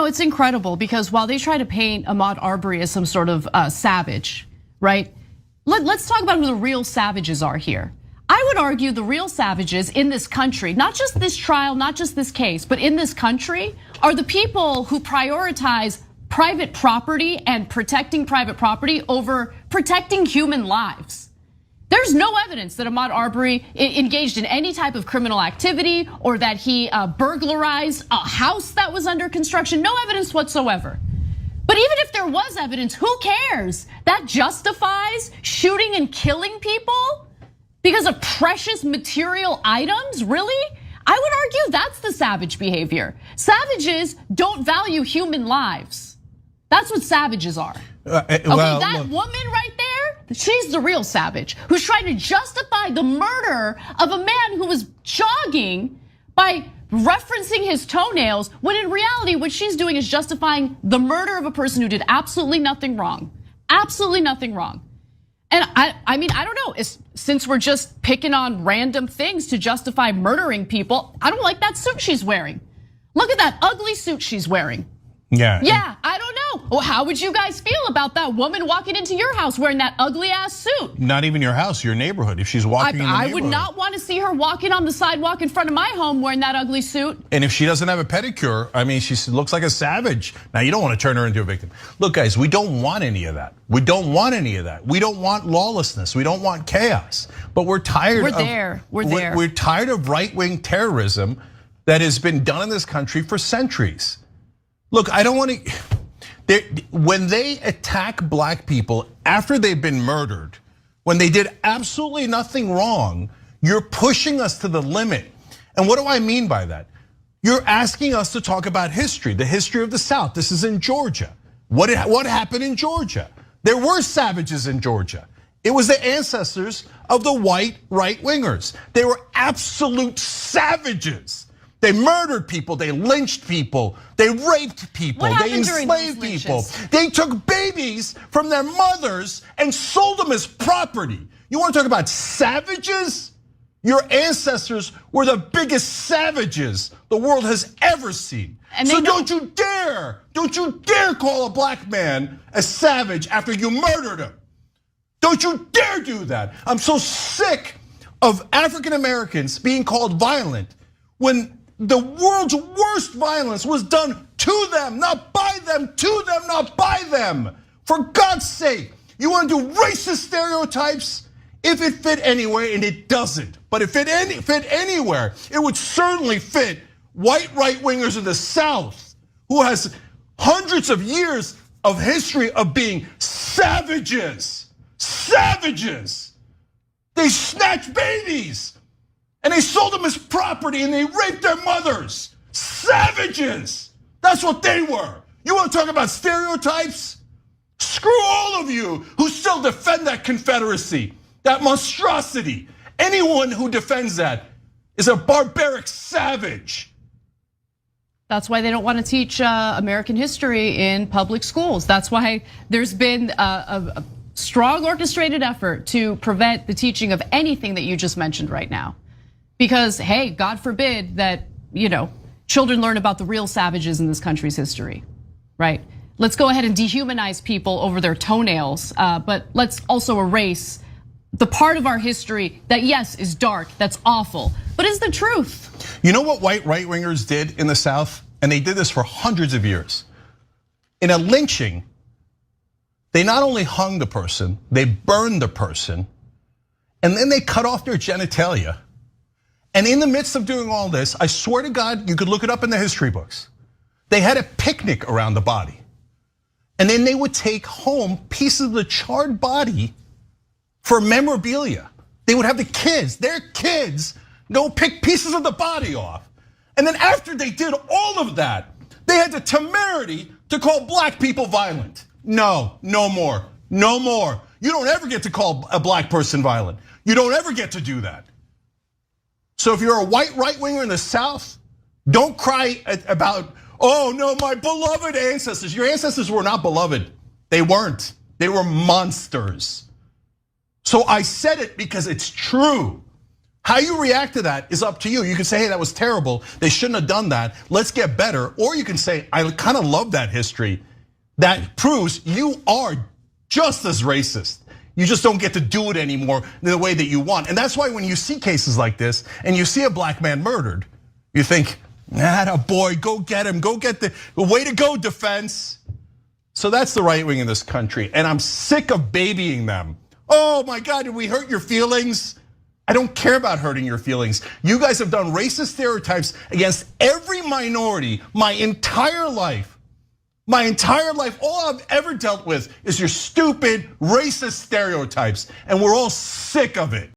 it's incredible because while they try to paint Ahmaud Arbery as some sort of savage, right? Let's talk about who the real savages are here. I would argue the real savages in this country, not just this trial, not just this case, but in this country, are the people who prioritize private property and protecting private property over protecting human lives. There's no evidence that Ahmaud Arbery engaged in any type of criminal activity or that he burglarized a house that was under construction. No evidence whatsoever. But even if there was evidence, who cares? That justifies shooting and killing people because of precious material items, really? I would argue that's the savage behavior. Savages don't value human lives. That's what savages are. Okay, that woman right there, she's the real savage who's trying to justify the murder of a man who was jogging by referencing his toenails, when in reality, what she's doing is justifying the murder of a person who did absolutely nothing wrong. Absolutely nothing wrong. And I mean, I don't know, since we're just picking on random things to justify murdering people, I don't like that suit she's wearing. Look at that ugly suit she's wearing. Yeah, I don't know. Well, how would you guys feel about that woman walking into your house wearing that ugly ass suit? Not even your house, your neighborhood. If she's walking in the neighborhood. I would not want to see her walking on the sidewalk in front of my home wearing that ugly suit. And if she doesn't have a pedicure, I mean, she looks like a savage. Now, you don't want to turn her into a victim. Look, guys, we don't want any of that. We don't want any of that. We don't want lawlessness. We don't want chaos. But we're tired of- We're there. We're tired of right-wing terrorism that has been done in this country for centuries. Look, I don't want to, when they attack black people after they've been murdered, when they did absolutely nothing wrong, you're pushing us to the limit. And what do I mean by that? You're asking us to talk about history, the history of the South. This is in Georgia. What happened in Georgia? There were savages in Georgia. It was the ancestors of the white right-wingers. They were absolute savages. They murdered people, they lynched people, they raped people, they enslaved people. They took babies from their mothers and sold them as property. You want to talk about savages? Your ancestors were the biggest savages the world has ever seen. So don't you dare call a black man a savage after you murdered him. Don't you dare do that. I'm so sick of African Americans being called violent when the world's worst violence was done to them, not by them, to them, not by them. For God's sake, you want to do racist stereotypes? If it fit anywhere, and it doesn't, but if it fit anywhere, it would certainly fit white right-wingers in the South, who has hundreds of years of history of being savages. Savages. They snatched babies. And they sold them as property and they raped their mothers. Savages. That's what they were. You want to talk about stereotypes? Screw all of you who still defend that Confederacy, that monstrosity. Anyone who defends that is a barbaric savage. That's why they don't want to teach American history in public schools. That's why there's been a strong orchestrated effort to prevent the teaching of anything that you just mentioned right now. Because, hey, God forbid that, children learn about the real savages in this country's history, right? Let's go ahead and dehumanize people over their toenails, but let's also erase the part of our history that, yes, is dark, that's awful, but is the truth. You know what white right-wingers did in the South? And they did this for hundreds of years. In a lynching, they not only hung the person, they burned the person, and then they cut off their genitalia. And in the midst of doing all this, I swear to God, you could look it up in the history books. They had a picnic around the body. And then they would take home pieces of the charred body for memorabilia. They would have their kids, go pick pieces of the body off. And then after they did all of that, they had the temerity to call black people violent. No, no more, no more. You don't ever get to call a black person violent. You don't ever get to do that. So if you're a white right-winger in the South, don't cry about, oh no, my beloved ancestors. Your ancestors were not beloved. They weren't. They were monsters. So I said it because it's true. How you react to that is up to you. You can say, hey, that was terrible. They shouldn't have done that. Let's get better. Or you can say, I kind of love that history. That proves you are just as racist. You just don't get to do it anymore in the way that you want. And that's why when you see cases like this and you see a black man murdered, you think, boy, go get him. Go get the way to go, defense. So that's the right wing in this country. And I'm sick of babying them. Oh my God, did we hurt your feelings? I don't care about hurting your feelings. You guys have done racist stereotypes against every minority my entire life. My entire life, all I've ever dealt with is your stupid racist stereotypes, and we're all sick of it.